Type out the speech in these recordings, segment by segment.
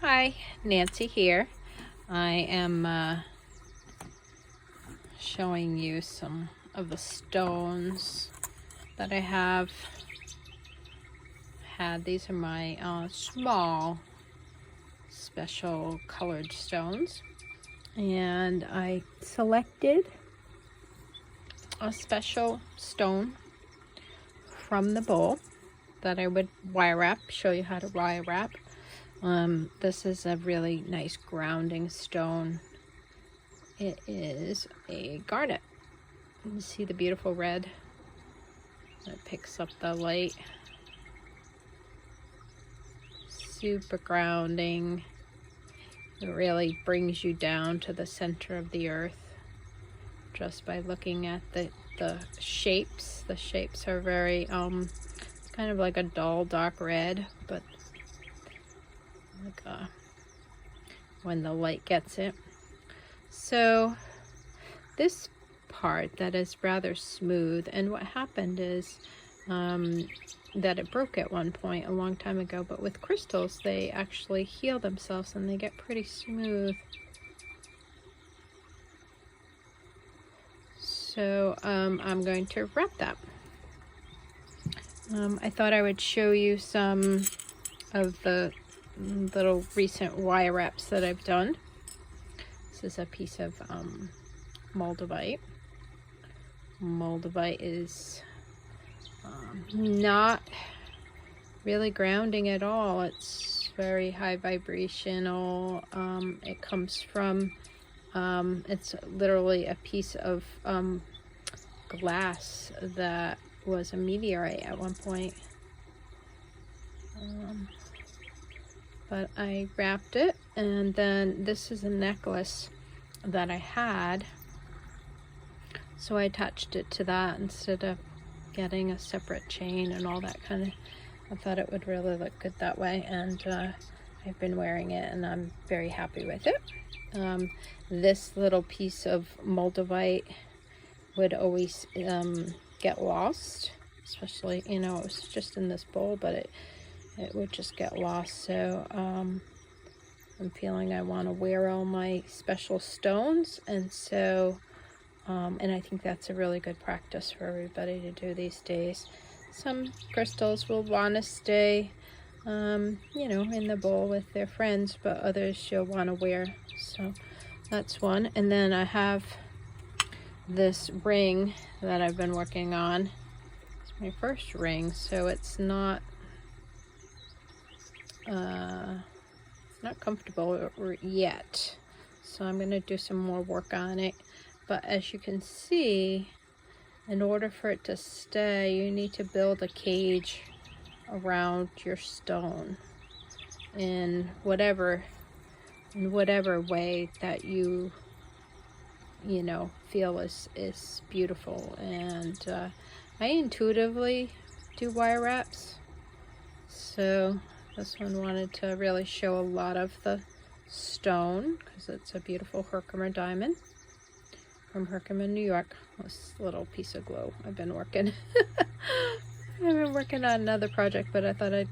Hi, Nancy here. I am showing you some of the stones that I have had. These are my small special colored stones, and I selected a special stone from the bowl that I would wire wrap, show you how to wire wrap. This is a really nice grounding stone. It is a garnet. You see the beautiful red that picks up the light. Super grounding. It really brings you down to the center of the earth just by looking at the shapes. The shapes are very it's kind of like a dull dark red, but like when the light gets it. So this part that is rather smooth, and what happened is that it broke at one point a long time ago, but with crystals they actually heal themselves and they get pretty smooth. So I'm going to wrap that. I thought I would show you some of the little recent wire wraps that I've done. This is a piece of moldavite. Moldavite is not really grounding at all. It's very high vibrational. It comes from it's literally a piece of glass that was a meteorite at one point. But I wrapped it, and then this is a necklace that I had, so I attached it to that instead of getting a separate chain and all that kind of. I thought it would really look good that way, and I've been wearing it and I'm very happy with it. This little piece of moldavite would always get lost, especially, you know, it was just in this bowl, but it would just get lost. So I'm feeling I want to wear all my special stones, and so and I think that's a really good practice for everybody to do these days. Some crystals will want to stay you know, in the bowl with their friends, but others you'll want to wear. So that's one. And then I have this ring that I've been working on. It's my first ring, so it's not comfortable yet, so I'm going to do some more work on it. But as you can see, in order for it to stay, you need to build a cage around your stone in whatever way that you know feel is beautiful. And I intuitively do wire wraps, so this one wanted to really show a lot of the stone because it's a beautiful Herkimer diamond from Herkimer, New York. This little piece of glow I've been working. I've been working on another project, but I thought I'd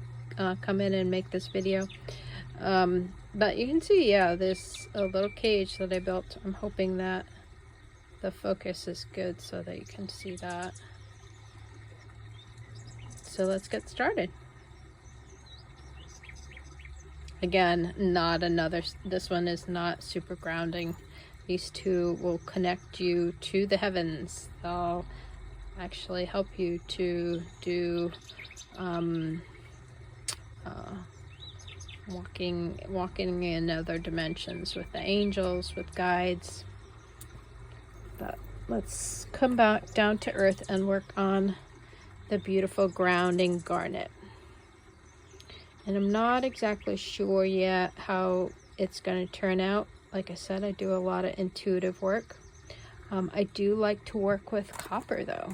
come in and make this video. But you can see, yeah, there's a little cage that I built. I'm hoping that the focus is good so that you can see that. So let's get started. Again, this one is not super grounding. These two will connect you to the heavens. They'll actually help you to do walking in other dimensions with the angels, with guides. But let's come back down to earth and work on the beautiful grounding garnet. And I'm not exactly sure yet how it's going to turn out. Like I said, I do a lot of intuitive work. I do like to work with copper though.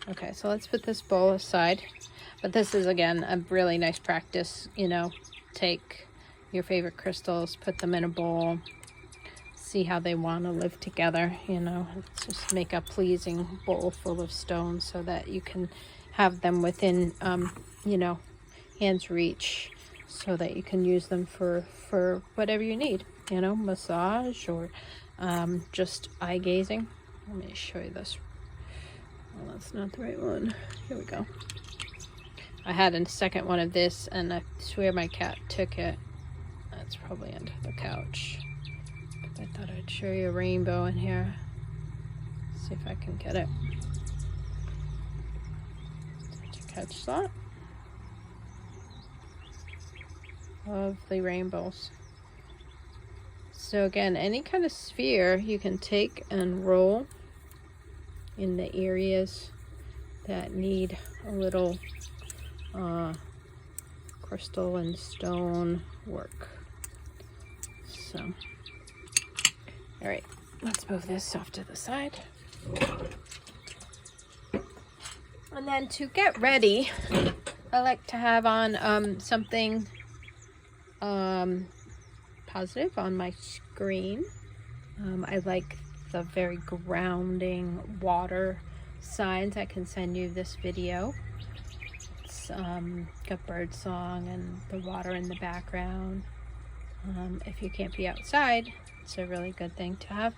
Okay, so let's put this bowl aside. But this is, again, a really nice practice. You know, take your favorite crystals, put them in a bowl, see how they want to live together. You know, just make a pleasing bowl full of stones so that you can have them within, you know, hand's reach so that you can use them for whatever you need, you know, massage or just eye gazing. Let me show you this. Well, that's not the right one. Here we go. I had a second one of this, and I swear my cat took it. That's probably under the couch. But I thought I'd show you a rainbow in here. See if I can get it. Did you catch that? Lovely rainbows. So again, any kind of sphere you can take and roll in the areas that need a little crystal and stone work. So, all right, let's move this off to the side. And then to get ready, I like to have on something positive on my screen. I like the very grounding water signs. I can send you this video. It's got bird song and the water in the background. If you can't be outside, it's a really good thing to have.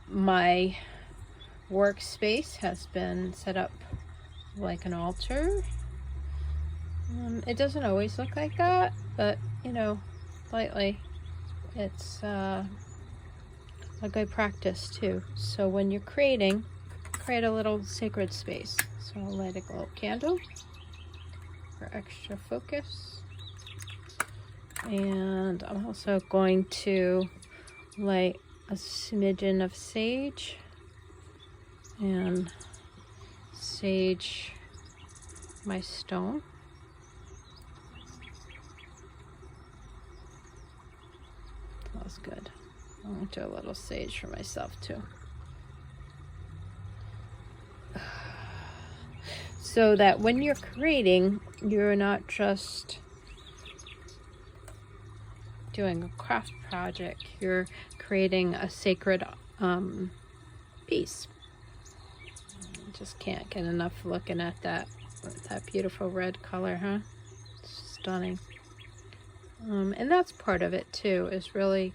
My workspace has been set up like an altar. It doesn't always look like that, but you know, lately it's a good practice too. So when you're creating, create a little sacred space. So I'll light a little candle for extra focus, and I'm also going to light a smidgen of sage and sage my stone. That's good. I'm going to do a little sage for myself too. So that when you're creating, you're not just doing a craft project, you're creating a sacred piece. I just can't get enough looking at that beautiful red color, huh? It's stunning. And that's part of it too, is really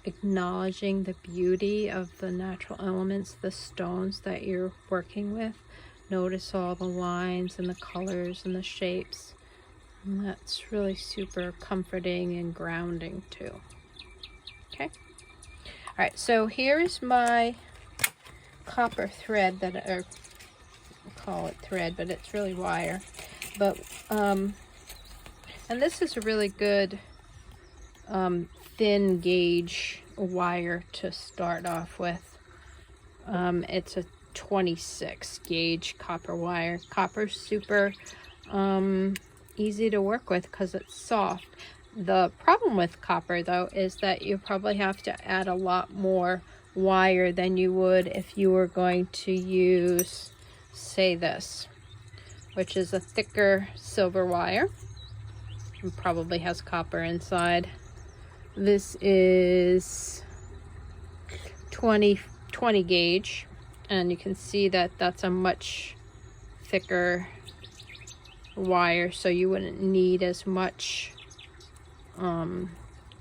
acknowledging the beauty of the natural elements, the stones that you're working with. Notice all the lines and the colors and the shapes. And that's really super comforting and grounding too. Okay. All right, so here's my copper thread that I call it thread, but it's really wire. But and this is a really good thin gauge wire to start off with. It's a 26 gauge copper wire. Copper's super easy to work with because it's soft. The problem with copper though is that you probably have to add a lot more wire than you would if you were going to use, say, this, which is a thicker silver wire. It probably has copper inside. This is 20 gauge, and you can see that that's a much thicker wire, so you wouldn't need as much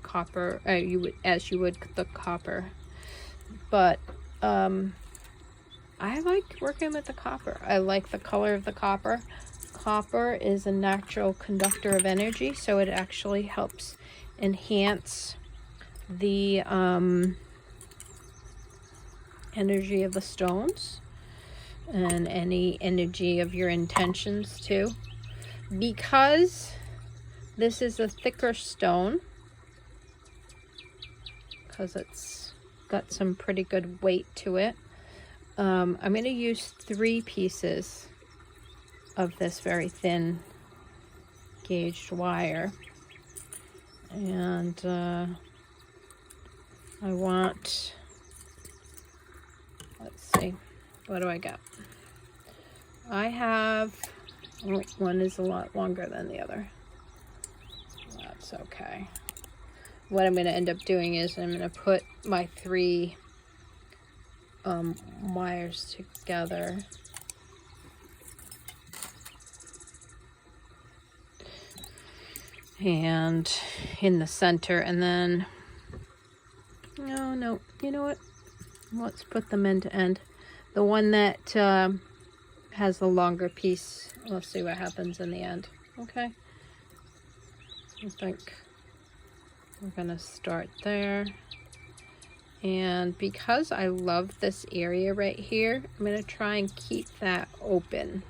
copper as you would the copper. But I like working with the copper. I like the color of the copper. Copper is a natural conductor of energy, so it actually helps enhance the energy of the stones and any energy of your intentions too. Because this is a thicker stone, because it's got some pretty good weight to it, I'm going to use 3 pieces of this very thin gauged wire, and I want, let's see, what do I got? I have, oh, one is a lot longer than the other. That's okay. What I'm going to end up doing is I'm going to put my 3 wires together. and in the center, and then no, you know what, let's put them end to end. The one that has the longer piece, we'll see what happens in the end. Okay, I think we're gonna start there. And because I love this area right here, I'm gonna try and keep that open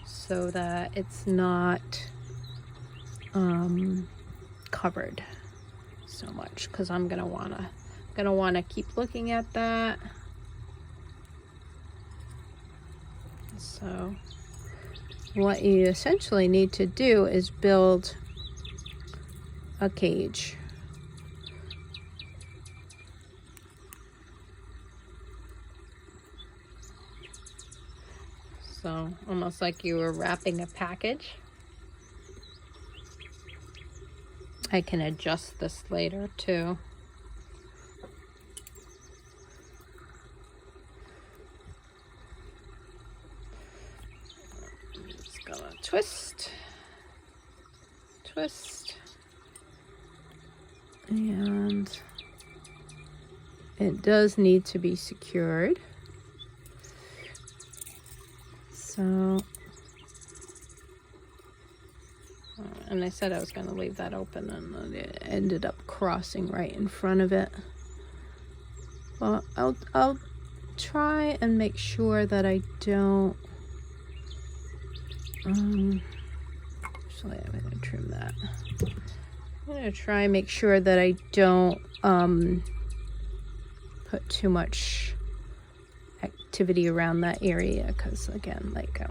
so that it's not covered so much, because I'm gonna wanna keep looking at that. So what you essentially need to do is build a cage. So almost like you were wrapping a package. I can adjust this later too. Just gonna twist, and it does need to be secured. So, and I said I was going to leave that open, and it ended up crossing right in front of it. Well, I'll try and make sure that I don't, actually I'm going to trim that. I'm going to try and make sure that I don't put too much activity around that area, because again, like I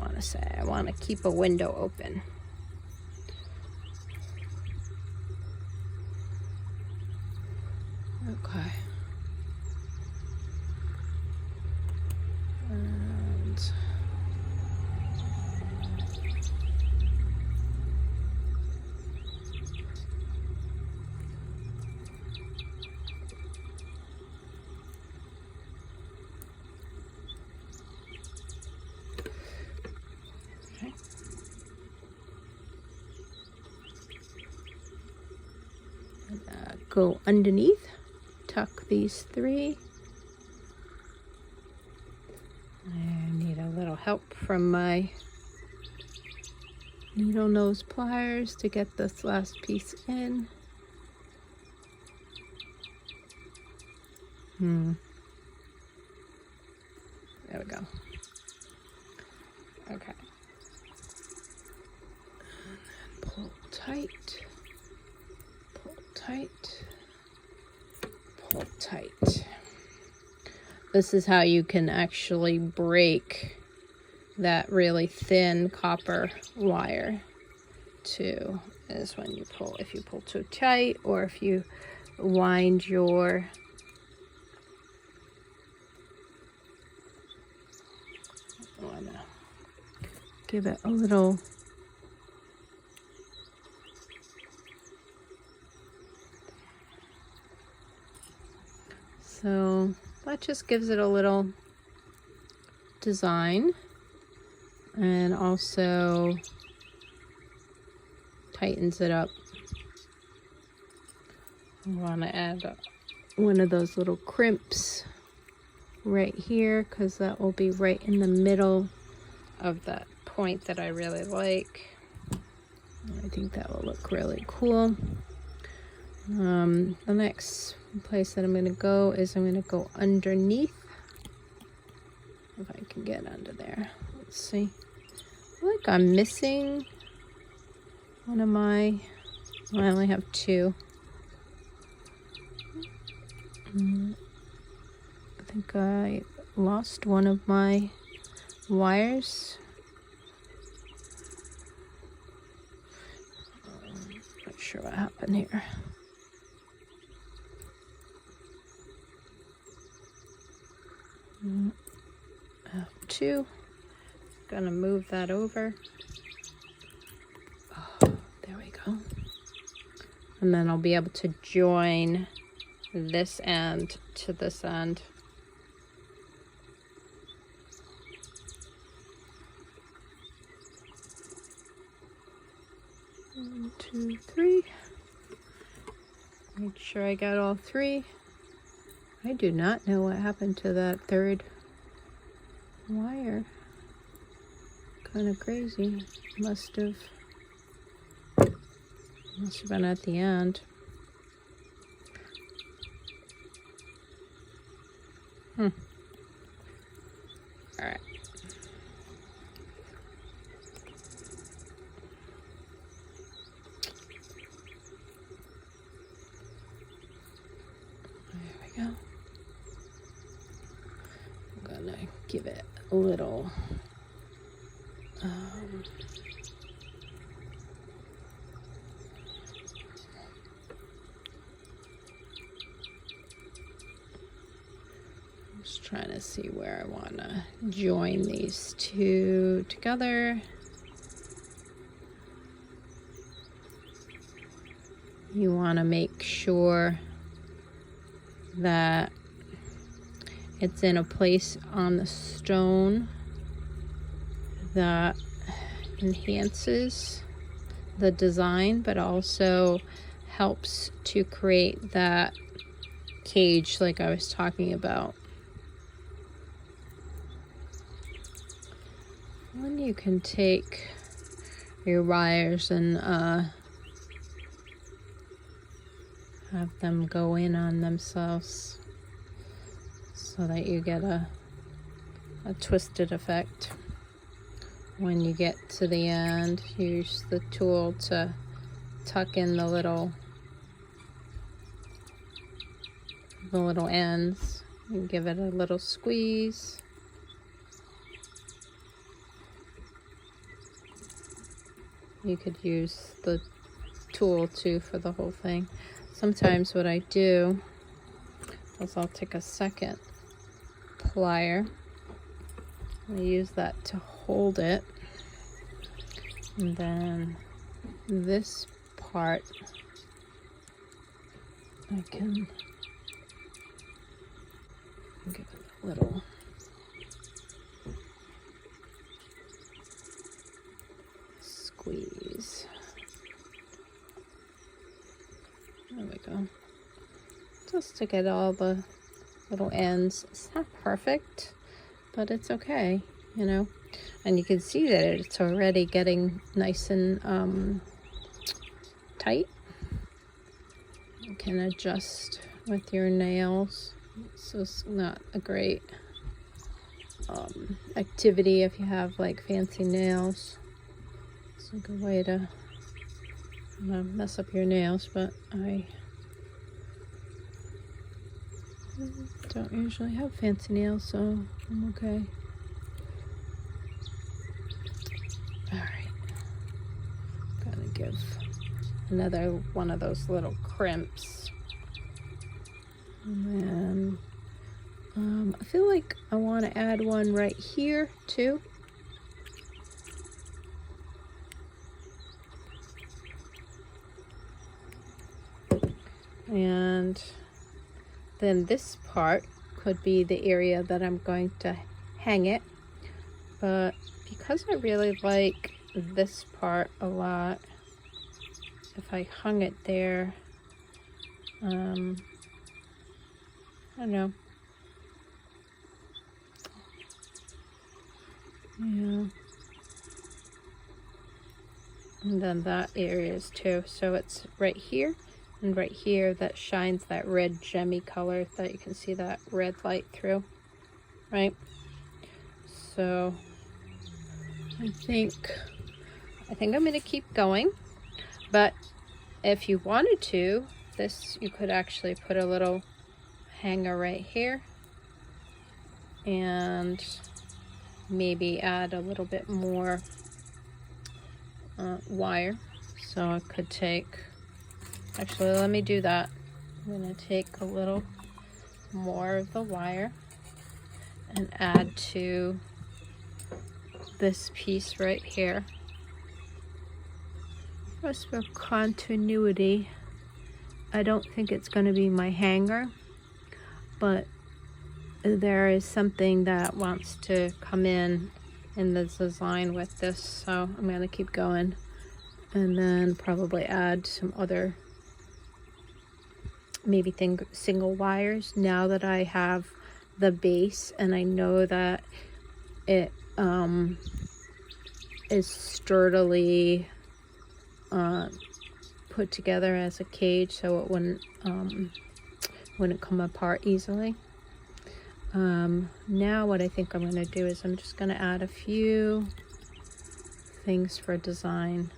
want to keep a window open. Okay. And okay. Go underneath, tuck these three. I need a little help from my needle nose pliers to get this last piece in. There we go. Okay. And then pull tight, pull tight, pull tight. This is how you can actually break that really thin copper wire too, is when you pull, if you pull too tight, or if you wind your give it a little so that just gives it a little design, and also tightens it up. I want to add one of those little crimps right here, because that will be right in the middle of that point that I really like. I think that will look really cool. The next place that I'm going to go is I'm going to go underneath. If I can get under there. Let's see. I feel like I'm missing one of my, well, I only have two. I think I lost one of my wires. Not sure what happened here. I have two. Gonna move that over. Oh, there we go. And then I'll be able to join this end to this end. One, two, 3. Make sure I got all 3. I do not know what happened to that 3rd wire. Kind of crazy. Must have been at the end. All right. There we go. I'm gonna give it a little just trying to see where I want to join these two together. You want to make sure that it's in a place on the stone that enhances the design, but also helps to create that cage like I was talking about. Then you can take your wires and have them go in on themselves so that you get a twisted effect. When you get to the end, use the tool to tuck in the little ends and give it a little squeeze. You could use the tool too for the whole thing. Sometimes what I do is I'll take a second plier. I use that to hold it, and then this part I can give it a little squeeze. There we go. Just to get all the little ends. It's not perfect, but it's okay, you know. And you can see that it's already getting nice and tight. You can adjust with your nails. So it's not a great activity if you have like fancy nails. It's a good way to mess up your nails, but I don't usually have fancy nails, so I'm okay. Alright, gonna give another one of those little crimps. And then I feel like I want to add one right here too. And then this part could be the area that I'm going to hang it, but because I really like this part a lot, if I hung it there, I don't know. Yeah. And then that area is too. So it's right here and right here that shines that red gemmy color that you can see that red light through, right? So I think I'm gonna keep going, but if you wanted to, you could actually put a little hanger right here and maybe add a little bit more wire. So I could take, actually let me do that. I'm gonna take a little more of the wire and add to this piece right here. Just for continuity, I don't think it's going to be my hanger, but there is something that wants to come in the design with this, so I'm going to keep going and then probably add some other maybe single wires now that I have the base and I know that it is sturdily put together as a cage, so it wouldn't come apart easily. Now what I think I'm going to do is I'm just going to add a few things for design,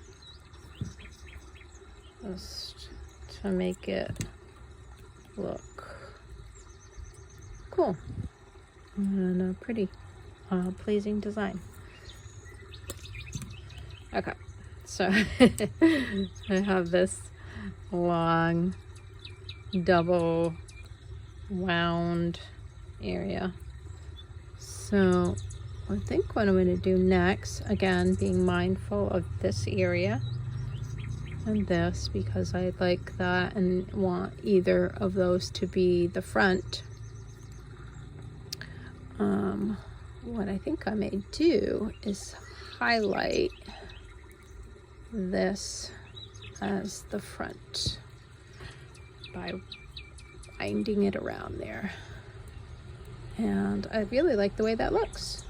just to make it look cool and a pretty pleasing design. Okay, so I have this long double wound area. So I think what I'm going to do next, again being mindful of this area and this, because I like that and want either of those to be the front. What I think I may do is highlight this as the front by winding it around there. And I really like the way that looks,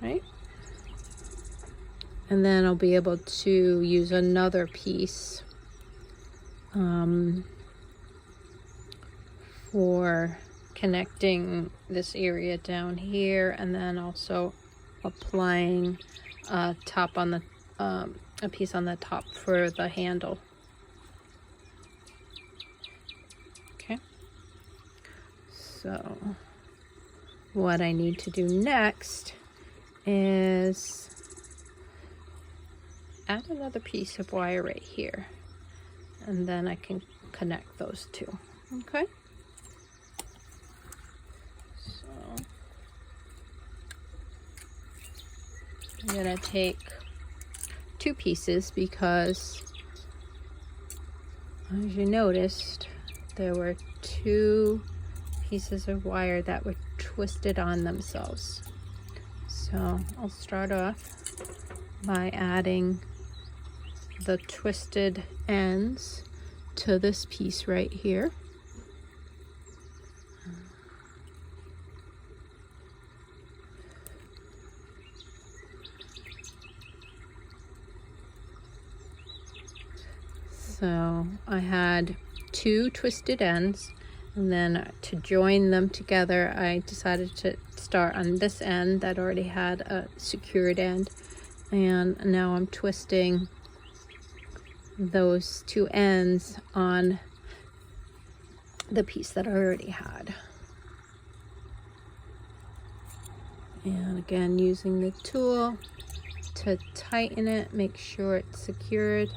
right? And then I'll be able to use another piece for connecting this area down here, and then also applying a piece on the top for the handle. Okay, so what I need to do next is add another piece of wire right here, and then I can connect those two. Okay, so I'm gonna take two pieces because, as you noticed, there were two pieces of wire that were twisted on themselves. So I'll start off by adding the twisted ends to this piece right here. So I had two twisted ends, and then to join them together I decided to start on this end that already had a secured end, and now I'm twisting those two ends on the piece that I already had. And again, using the tool to tighten it, make sure it's secured.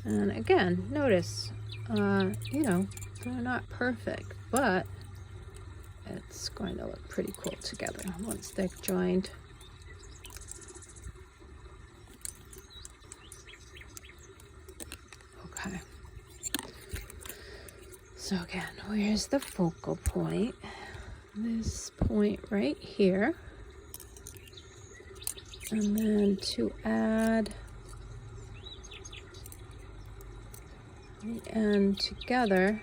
And again, notice, you know, they're not perfect, but it's going to look pretty cool together once they're joined. Okay. So again, where's the focal point? This point right here. And then to add the end together,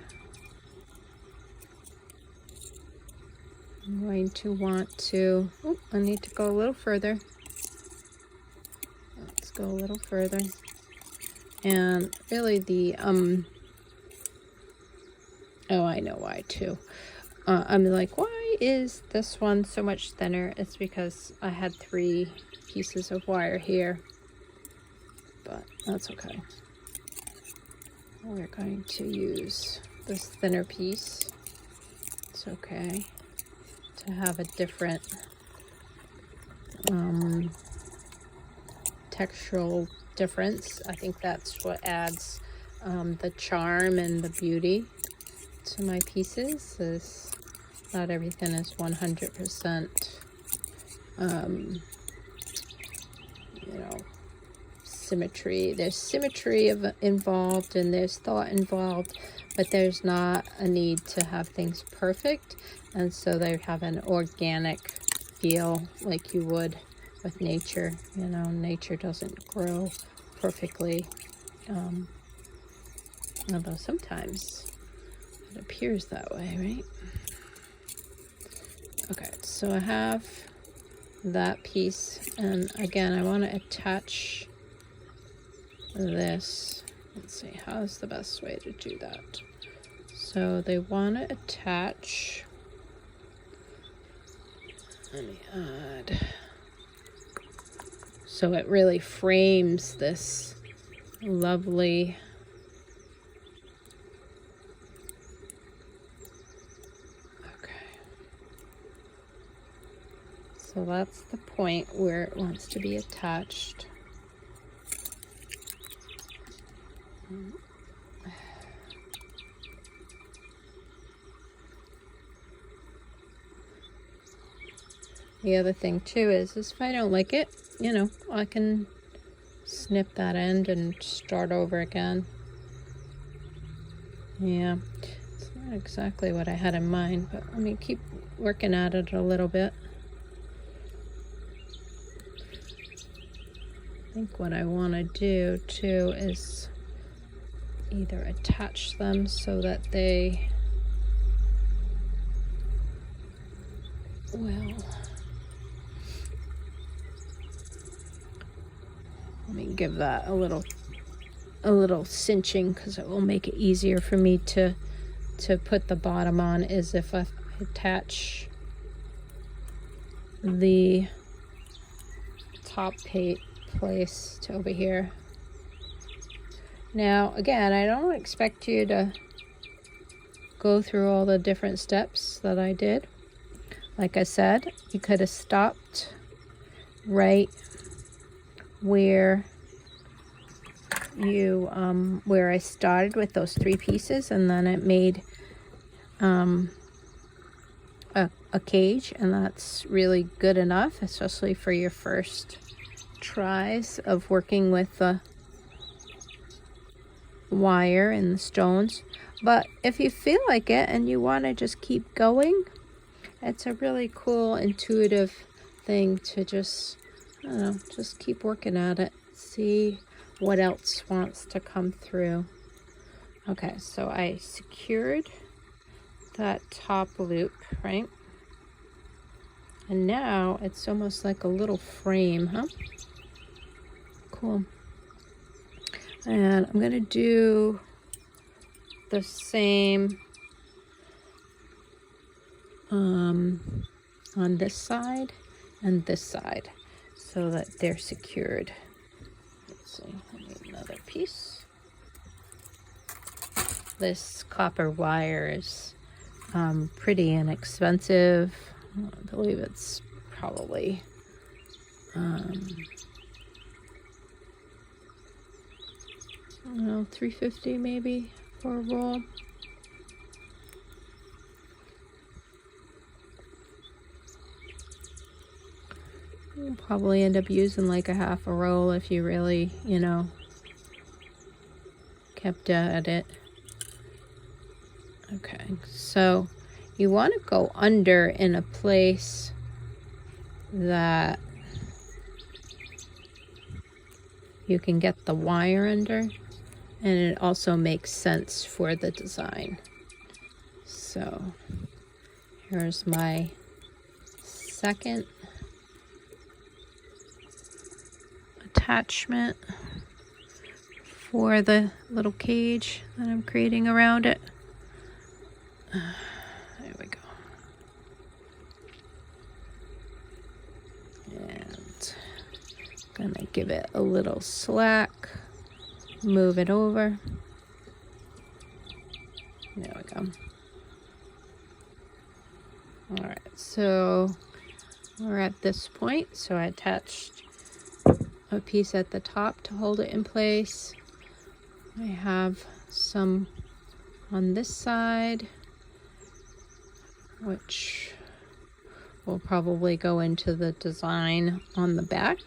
I'm going to want to, I need to go a little further. Let's go a little further. And really the, oh, I know why too. I'm like, why is this one so much thinner? It's because I had 3 pieces of wire here, but that's okay. We're going to use this thinner piece. It's okay to have a different textural difference. I think that's what adds the charm and the beauty to my pieces. Is not everything is 100% you know, symmetry. There's symmetry involved, and there's thought involved, but there's not a need to have things perfect, and so they have an organic feel like you would with nature. You know, nature doesn't grow perfectly, although sometimes it appears that way, right? Okay, so I have that piece, and again, I want to attach this. Let's see, how's the best way to do that? So they want to attach, let me add, so it really frames this lovely so that's the point where it wants to be attached. The other thing too is if I don't like it, you know, I can snip that end and start over again. Yeah, it's not exactly what I had in mind, but let me keep working at it a little bit. I think what I want to do too is either attach them so that they will, let me give that a little cinching, because it will make it easier for me to put the bottom on, is if I attach the top place to over here. Now again, I don't expect you to go through all the different steps that I did. Like I said, you could have stopped right where you where I started with those 3 pieces, and then it made a cage, and that's really good enough, especially for your first tries of working with the wire and the stones. But if you feel like it and you want to just keep going, it's a really cool intuitive thing to just, I don't know, just keep working at it, see what else wants to come through. Okay, so I secured that top loop, right? And now it's almost like a little frame, huh? Cool. And I'm gonna do the same on this side and this side so that they're secured. Let's see, I need another piece. This copper wire is pretty inexpensive. I believe it's probably I don't know, $3.50 maybe for a roll. You'll probably end up using like a half a roll if you really, you know, kept at it. Okay, so you want to go under in a place that you can get the wire under, and it also makes sense for the design. So here's my second attachment for the little cage that I'm creating around it. There we go. And I'm gonna give it a little slack, move it over. There we go. All right, so we're at this point. So I attached a piece at the top to hold it in place. I have some on this side, which will probably go into the design on the back.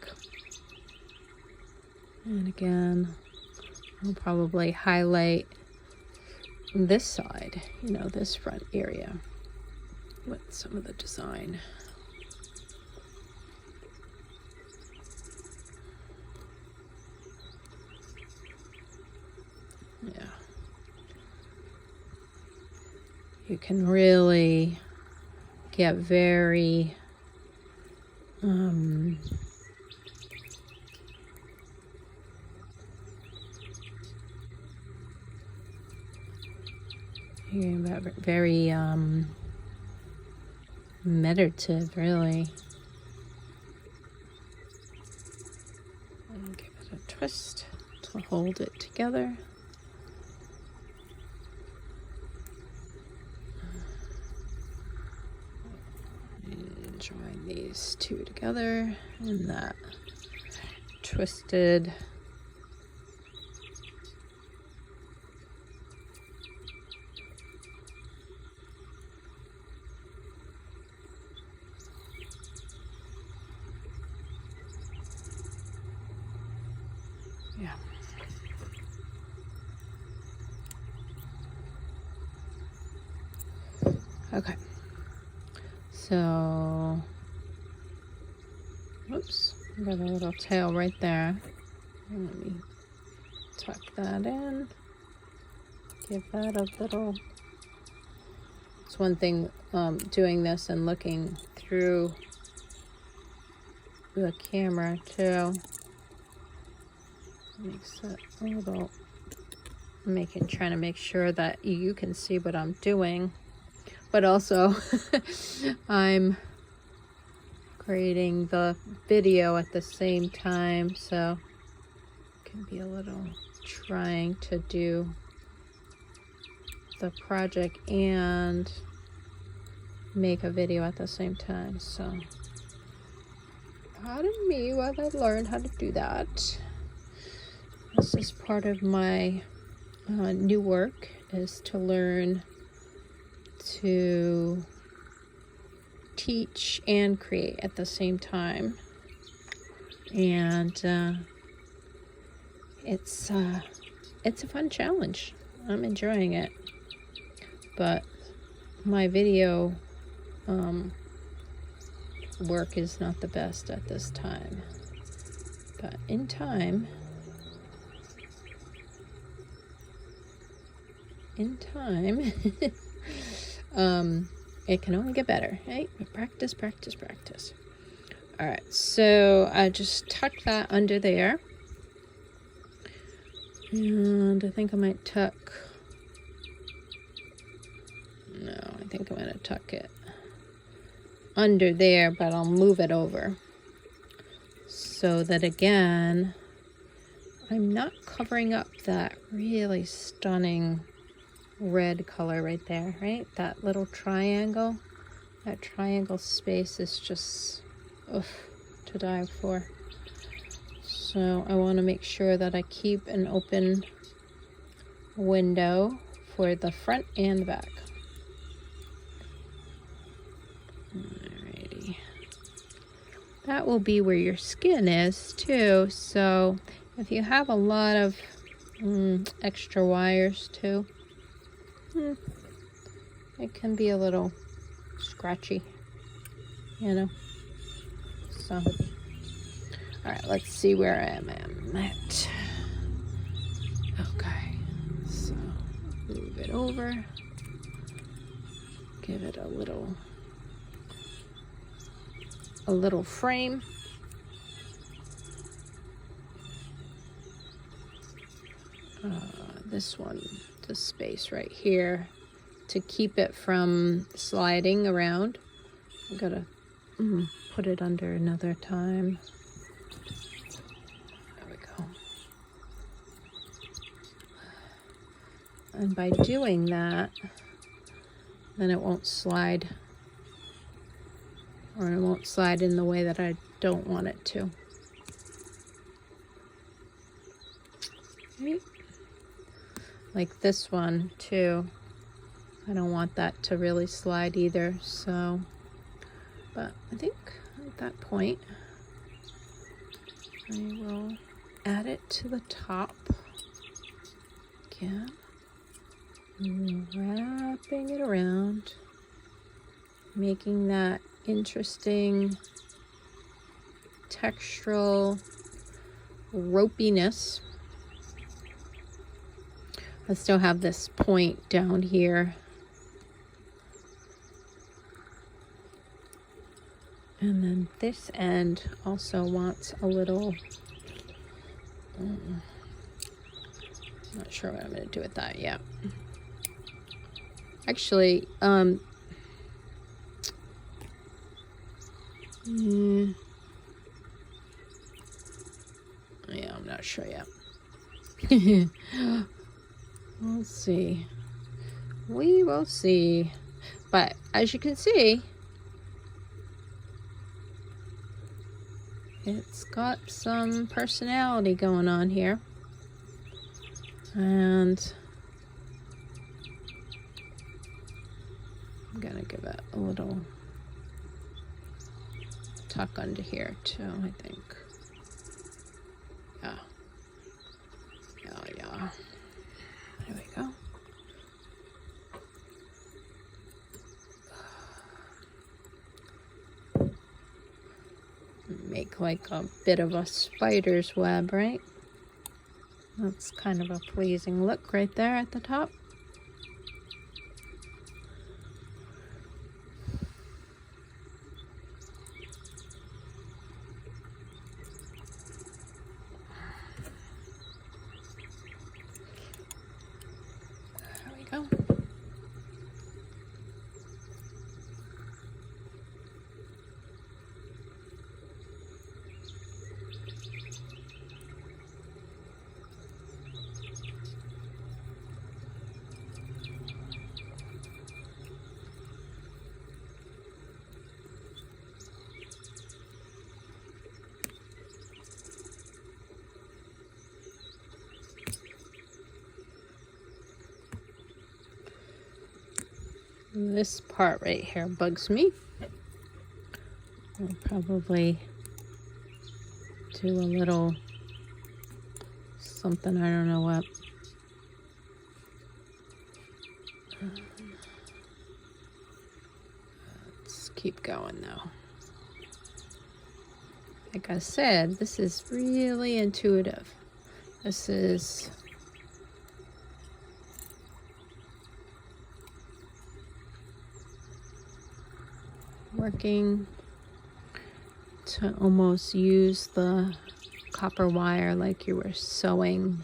And again, I'll probably highlight this side, you know, this front area with some of the design. you can really get very very meditative, really. And give it a twist to hold it together. And join these two together in that twisted Okay, so, whoops, got a little tail right there. Let me tuck that in, give that a little, it's one thing doing this and looking through the camera too, makes it a little, trying to make sure that you can see what I'm doing. But also, I'm creating the video at the same time, so it can be a little trying to do the project and make a video at the same time. So, pardon me while I learn how to do that. This is part of my new work, is to learn to teach and create at the same time, and it's a fun challenge. I'm enjoying it, but my video work is not the best at this time, but in time it can only get better, right? Practice, practice, practice. All right, so I just tucked that under there, and I think I might tuck, no, I think I'm going to tuck it under there, but I'll move it over so that, again, I'm not covering up that really stunning red color right there, right? That little triangle, that triangle space is just to die for. So I want to make sure that I keep an open window for the front and the back. Alrighty. That will be where your skin is too, so if you have a lot of extra wires too, it can be a little scratchy, you know. So, all right, let's see where I am at. Okay, so move it over, give it a little frame. This one, the space right here, to keep it from sliding around. I'm gonna put it under another time. There we go. And by doing that, then it won't slide, or it won't slide in the way that I don't want it to. Right? Like this one too, I don't want that to really slide either, so, but I think at that point I will add it to the top again, wrapping it around, making that interesting textural ropiness. I still have this point down here And then this end also wants a little, not sure what I'm going to do with that yet. Actually, yeah, I'm not sure yet. We'll see. We will see. But as you can see, it's got some personality going on here. And I'm gonna give it a little tuck under here too, I think. Yeah. Yeah. There we go. Make like a bit of a spider's web, right? That's kind of a pleasing look right there at the top. There we go. This part right here bugs me. I'll probably do a little something, I don't know what. Let's keep going though. Like I said, this is really intuitive. This is working to almost use the copper wire like you were sewing.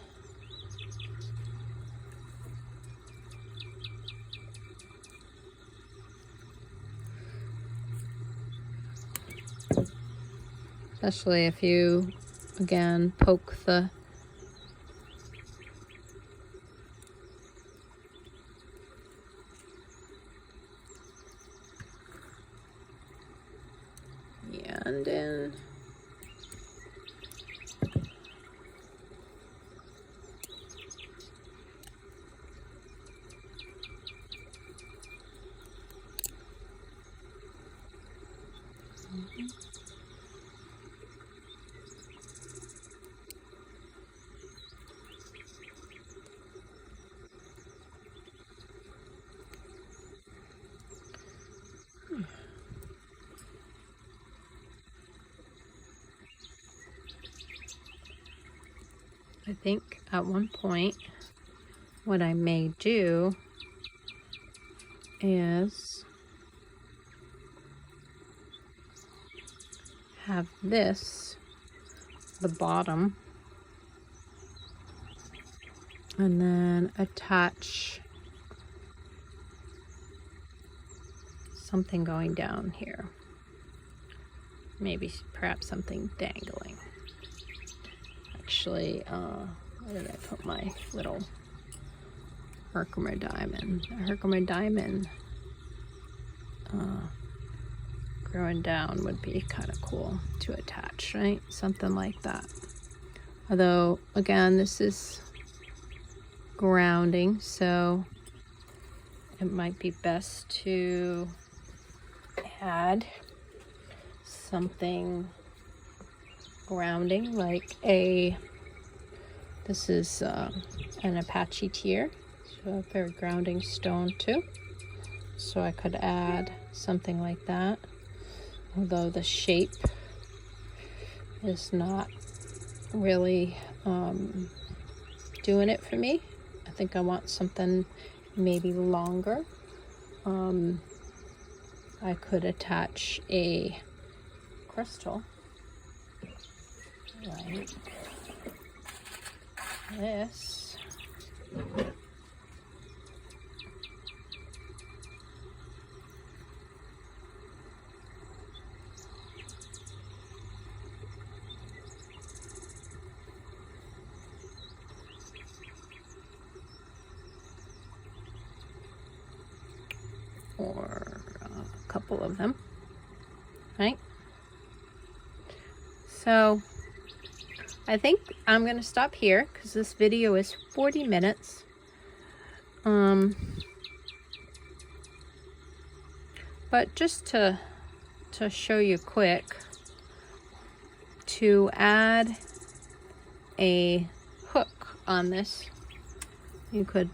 Especially if you, again, poke the end in. I think at one point what I may do is have this, the bottom, and then attach something going down here. Maybe perhaps something dangling. Actually, where did I put my little Herkimer diamond? A Herkimer diamond growing down would be kind of cool to attach, right? Something like that. Although, again, this is grounding, so it might be best to add something grounding, like this is an Apache tear, so a very grounding stone too. So I could add something like that, although the shape is not really doing it for me. I think I want something maybe longer. I could attach a crystal. Like this. Or a couple of them, right? So I think I'm going to stop here because this video is 40 minutes. But just to show you quick, to add a hook on this, you could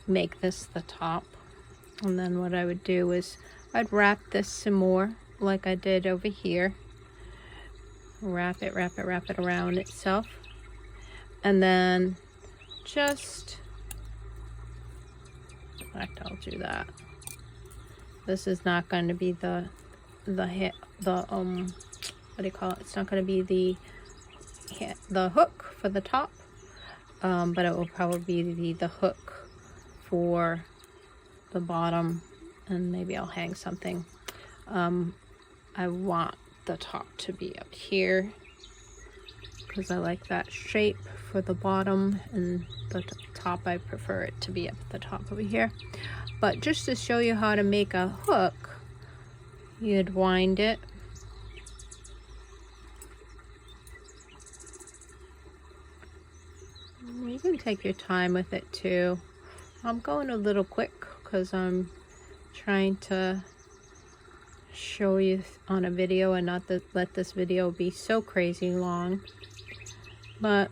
make this the top. And then what I would do is I'd wrap this some more like I did over here. Wrap it around itself. And then just, in fact, I'll do that. This is not going to be the what do you call it? It's not going to be the hook for the top, but it will probably be the hook for the bottom, and maybe I'll hang something. I want the top to be up here because I like that shape for the bottom, and the top I prefer it to be up at the top over here. But just to show you how to make a hook, you'd wind it you can take your time with it too. I'm going a little quick because I'm trying to show you on a video and not let this video be so crazy long. But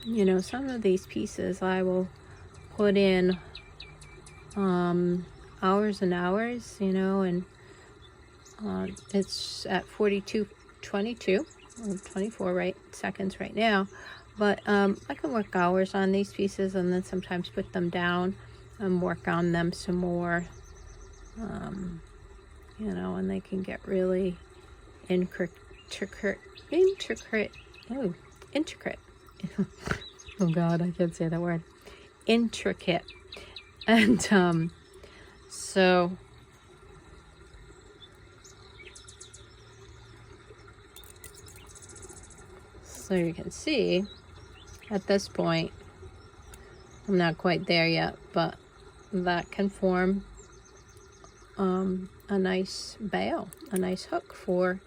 you know, some of these pieces I will put in hours and hours, you know, and it's at 42:22 or 24 seconds right now. But I can work hours on these pieces and then sometimes put them down and work on them some more, you know, and they can get really intricate. Oh God, I can't say that word. Intricate. And so you can see at this point, I'm not quite there yet, but that can form a nice bail, a nice hook for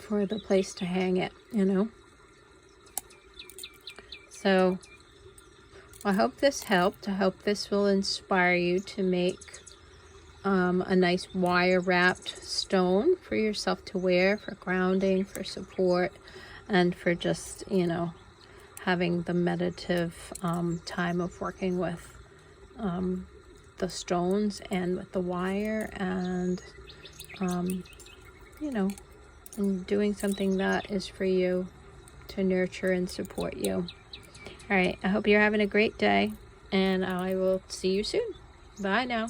the place to hang it, you know. So I hope this helped. I hope this will inspire you to make a nice wire wrapped stone for yourself to wear for grounding, for support, and for just, you know, having the meditative time of working with the stones and with the wire, and you know, and doing something that is for you to nurture and support you. All right, I hope you're having a great day, and I will see you soon. Bye now.